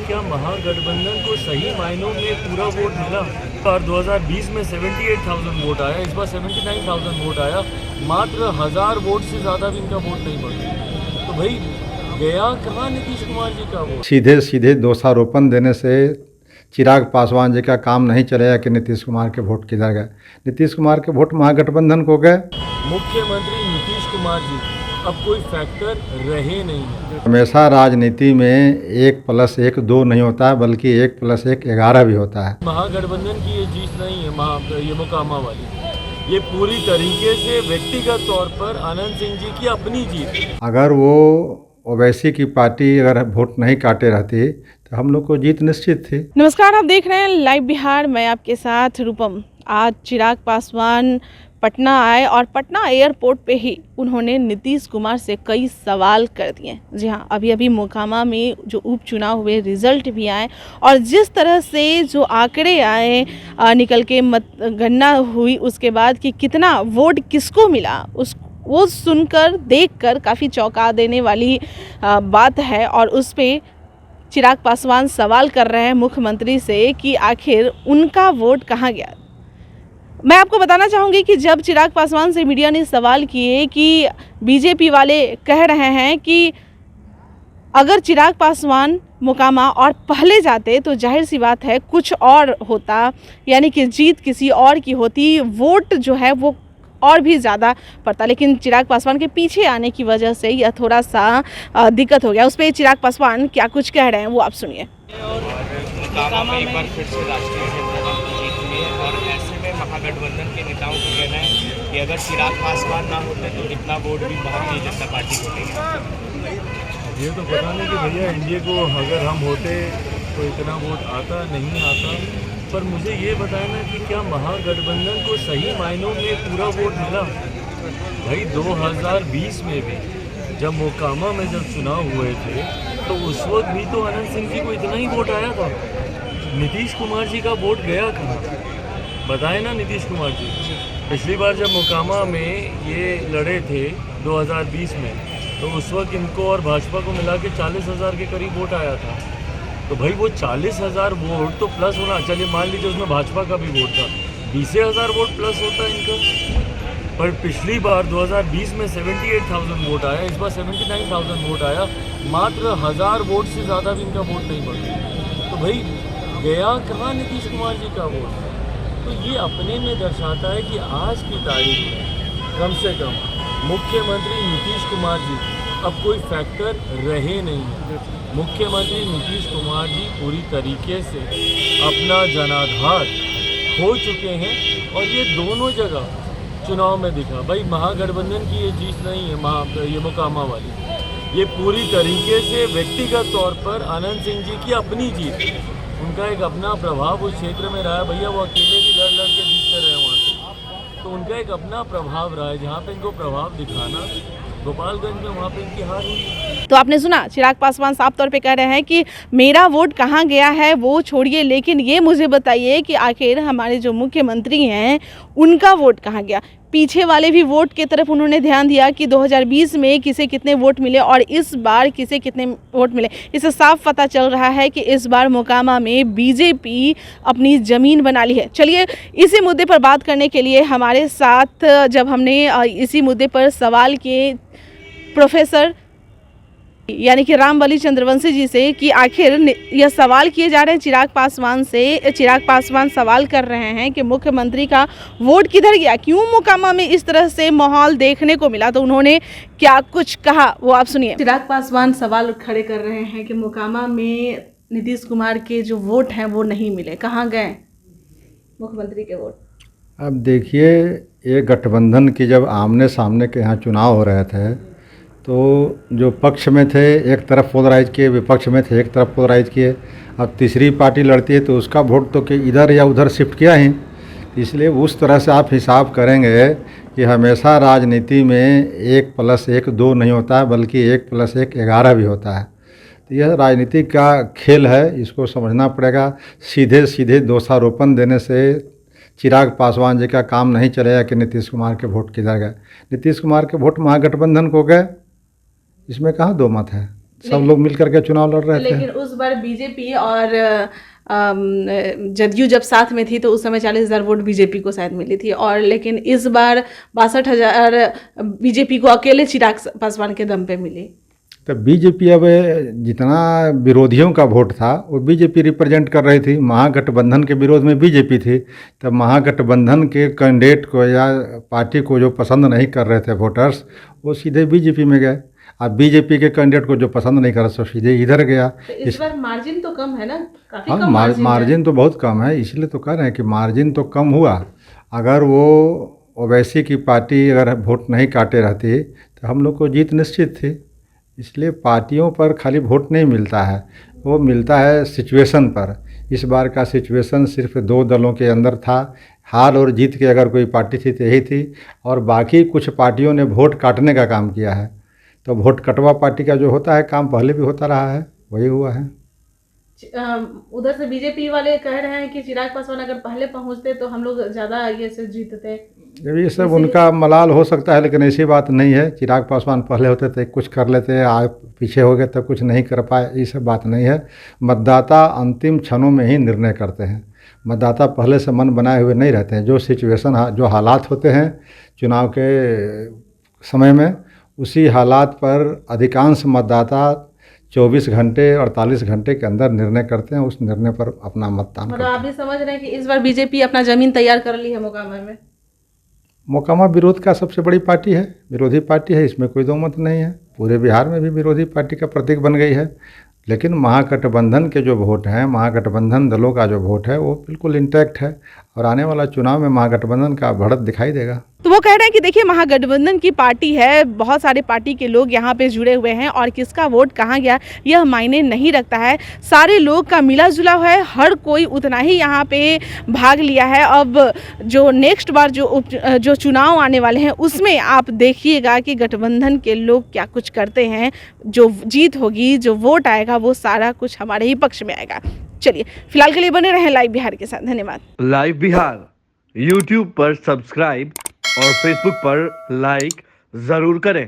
क्या महागठबंधन को सही मायनों में पूरा वोट मिला? और 2020 में 78,000 वोट आया, इस बार 79,000 वोट आया, मात्र 1000 वोट से ज़्यादा भी इनका वोट नहीं बढ़ा। तो भाई गया कहाँ नीतीश कुमार जी का वोट? सीधे सीधे दोषारोपण देने से चिराग पासवान जी का काम नहीं चलेगा कि नीतीश कुमार के वोट किधर गए। नीतीश कुमार के वोट महागठबंधन को गए। मुख्यमंत्री नीतीश कुमार जी अब कोई फैक्टर रहे नहीं है। हमेशा राजनीति में 1+1 2 नहीं होता है, बल्कि 1+1 11 भी होता है। महागठबंधन की ये जीत नहीं है, ये मोकामा वाली, ये पूरी तरीके से व्यक्तिगत तौर पर आनंद सिंह जी की अपनी जीत। अगर वो ओवैसी की पार्टी अगर वोट नहीं काटे रहती तो हम लोग को जीत निश्चित थी। नमस्कार, आप देख रहे हैं लाइव बिहार, मैं आपके साथ रूपम। आज चिराग पासवान पटना आए और पटना एयरपोर्ट पे ही उन्होंने नीतीश कुमार से कई सवाल कर दिए। जी हाँ, अभी मोकामा में जो उपचुनाव हुए, रिजल्ट भी आए और जिस तरह से जो आंकड़े आए निकल के मतगणना हुई उसके बाद कि कितना वोट किसको मिला, वो सुनकर देखकर काफ़ी चौंका देने वाली बात है। और उस पर चिराग पासवान सवाल कर रहे हैं मुख्यमंत्री से कि आखिर उनका वोट कहाँ गया। मैं आपको बताना चाहूँगी कि जब चिराग पासवान से मीडिया ने सवाल किए कि बीजेपी वाले कह रहे हैं कि अगर चिराग पासवान मोकामा और पहले जाते तो जाहिर सी बात है कुछ और होता, यानी कि जीत किसी और की होती, वोट जो है वो और भी ज़्यादा पड़ता। लेकिन चिराग पासवान के पीछे आने की वजह से यह थोड़ा सा दिक्कत हो गया। उस पर चिराग पासवान क्या कुछ कह रहे हैं वो आप सुनिए। मोकामा में एक बार फिर से राष्ट्रीय क्षेत्र में जीत हुई है और ऐसे में महागठबंधन के नेताओं को कहना है कि अगर चिराग पासवान ना होते तो कितना वोट भी भारतीय जनता पार्टी को देगी। ये तो पता नहीं कि भैया एनडीए को अगर हम होते तो इतना वोट आता नहीं आता, पर मुझे ये बताना कि क्या महागठबंधन को सही मायनों में पूरा वोट मिला? भाई 2020 में भी जब मोकामा में जब चुनाव हुए थे तो उस वक्त भी तो आनंद सिंह जी को इतना ही वोट आया था। नीतीश कुमार जी का वोट गया कहाँ? बताए ना नीतीश कुमार जी। पिछली बार जब मोकामा में ये लड़े थे 2020 में तो उस वक्त इनको और भाजपा को मिला के 40,000 के करीब वोट आया था। तो भाई वो 40,000 वोट तो प्लस होना, चलिए मान लीजिए उसमें भाजपा का भी वोट था, 20,000 वोट प्लस होता इनका। पर पिछली बार 2020 में 78,000 वोट आया, इस बार 79,000 वोट आया, मात्र 1000 वोट से ज़्यादा भी इनका वोट नहीं बढ़ा। तो भाई गया कहाँ नीतीश कुमार जी का वोट? तो ये अपने में दर्शाता है कि आज की तारीख में कम से कम मुख्यमंत्री नीतीश कुमार जी अब कोई फैक्टर रहे नहीं है। मुख्यमंत्री नीतीश कुमार जी पूरी तरीके से अपना जनाधार खो चुके हैं और ये दोनों जगह चुनाव में दिखा। भाई महागठबंधन की ये जीत नहीं है, ये मोकामा वाली, ये पूरी तरीके से व्यक्तिगत तौर पर आनंद सिंह जी की अपनी जीत। उनका एक अपना प्रभाव उस क्षेत्र में रहा है। भैया वो अकेले भी लड़ के जीतते रहे वहाँ से, तो उनका एक अपना प्रभाव रहा है। जहाँ पे इनको प्रभाव दिखाना, गोपालगंज में वहाँ पे इनकी हार हुई। तो आपने सुना, चिराग पासवान साफ तौर पे कह रहे हैं कि मेरा वोट कहाँ गया है वो छोड़िए, लेकिन ये मुझे बताइए कि आखिर हमारे जो मुख्यमंत्री हैं उनका वोट कहाँ गया। पीछे वाले भी वोट की तरफ उन्होंने ध्यान दिया कि 2020 में किसे कितने वोट मिले और इस बार किसे कितने वोट मिले। इससे साफ पता चल रहा है कि इस बार मोकामा में बीजेपी अपनी ज़मीन बना ली है। चलिए, इसी मुद्दे पर बात करने के लिए हमारे साथ जब हमने इसी मुद्दे पर सवाल किए प्रोफेसर यानी कि रामबली चंद्रवंशी जी से कि आखिर यह सवाल किए जा रहे हैं चिराग पासवान से, चिराग पासवान सवाल कर रहे हैं कि मुख्यमंत्री का वोट किधर गया, क्यों मोकामा में इस तरह से माहौल देखने को मिला, तो उन्होंने क्या कुछ कहा वो आप सुनिए। चिराग पासवान सवाल खड़े कर रहे हैं कि मोकामा में नीतीश कुमार के जो वोट हैं वो नहीं मिले, कहाँ गए मुख्यमंत्री के वोट? अब देखिए, ये गठबंधन की जब आमने सामने के यहाँ चुनाव हो रहे थे तो जो पक्ष में थे एक तरफ पोलराइज किए, विपक्ष में थे एक तरफ पोलराइज किए। अब तीसरी पार्टी लड़ती है तो उसका वोट तो कि इधर या उधर शिफ्ट किया ही। इसलिए उस तरह से आप हिसाब करेंगे कि हमेशा राजनीति में 1+1 2 नहीं होता है, बल्कि 1+1 11 भी होता है। तो यह राजनीति का खेल है, इसको समझना पड़ेगा। सीधे सीधे दोषारोपण देने से चिराग पासवान जी का काम नहीं चलेगा कि नीतीश कुमार के वोट किधर गए। नीतीश कुमार के वोट महागठबंधन को गए, इसमें कहाँ दो मत है। सब लोग मिल करके चुनाव लड़ रहे थे। लेकिन उस बार बीजेपी और जदयू जब साथ में थी तो उस समय 40,000 वोट बीजेपी को शायद मिली थी, और लेकिन इस बार 62,000 बीजेपी को अकेले चिराग पासवान के दम पे मिली। तो बीजेपी अब जितना विरोधियों का वोट था वो बीजेपी रिप्रेजेंट कर रही थी। महागठबंधन के विरोध में बीजेपी थी, तब महागठबंधन के कैंडिडेट को या पार्टी को जो पसंद नहीं कर रहे थे वोटर्स, वो सीधे बीजेपी में गए। अब बीजेपी के कैंडिडेट को जो पसंद नहीं कर रहा तो सीधे इधर गया। तो इस बार मार्जिन तो कम है ना, काफी हाँ, कम मार्जिन तो बहुत कम है, इसलिए तो कह रहे हैं कि मार्जिन तो कम हुआ। अगर वो ओवैसी की पार्टी अगर वोट नहीं काटे रहती तो हम लोग को जीत निश्चित थी। इसलिए पार्टियों पर खाली वोट नहीं मिलता है, वो मिलता है सिचुएशन पर। इस बार का सिचुएशन सिर्फ 2 दलों के अंदर था। हार और जीत की अगर कोई पार्टी थी तो यही थी, और बाकी कुछ पार्टियों ने वोट काटने का काम किया है। तो वोट कटवा पार्टी का जो होता है काम पहले भी होता रहा है, वही हुआ है। उधर से बीजेपी वाले कह रहे हैं कि चिराग पासवान अगर पहले पहुंचते तो हम लोग ज़्यादा ये से जीतते। जब ये सब उनका मलाल हो सकता है, लेकिन ऐसी बात नहीं है। चिराग पासवान पहले होते थे कुछ कर लेते, आगे पीछे हो गए तो कुछ नहीं कर पाए, ये सब बात नहीं है। मतदाता अंतिम क्षणों में ही निर्णय करते हैं। मतदाता पहले से मन बनाए हुए नहीं रहते हैं। जो सिचुएशन जो हालात होते हैं चुनाव के समय में, उसी हालात पर अधिकांश मतदाता 24 घंटे 48 घंटे के अंदर निर्णय करते हैं। उस निर्णय पर अपना मतदान करते हैं। आप भी समझ रहे हैं कि इस बार बीजेपी अपना जमीन तैयार कर ली है मोकामा में। मोकामा विरोध का सबसे बड़ी पार्टी है, विरोधी पार्टी है, इसमें कोई दो मत नहीं है। पूरे बिहार में भी विरोधी पार्टी का प्रतीक बन गई है। लेकिन महागठबंधन के जो वोट हैं, महागठबंधन दलों का जो वोट है वो बिल्कुल इंटैक्ट है, और आने वाला चुनाव में महागठबंधन का बढ़त दिखाई देगा। तो वो कह रहे हैं कि देखिए महागठबंधन की पार्टी है, बहुत सारे पार्टी के लोग यहाँ पे जुड़े हुए हैं, और किसका वोट कहाँ गया यह मायने नहीं रखता है। सारे लोग का मिला जुला है, हर कोई उतना ही यहाँ पे भाग लिया है। अब जो नेक्स्ट बार जो चुनाव आने वाले हैं उसमें आप देखिएगा कि गठबंधन के लोग क्या कुछ करते हैं। जो जीत होगी, जो वोट आएगा, वो सारा कुछ हमारे ही पक्ष में आएगा। चलिए फिलहाल के लिए बने रहें लाइव बिहार के साथ। धन्यवाद। लाइव बिहार यूट्यूब पर सब्सक्राइब और फेसबुक पर लाइक ज़रूर करें।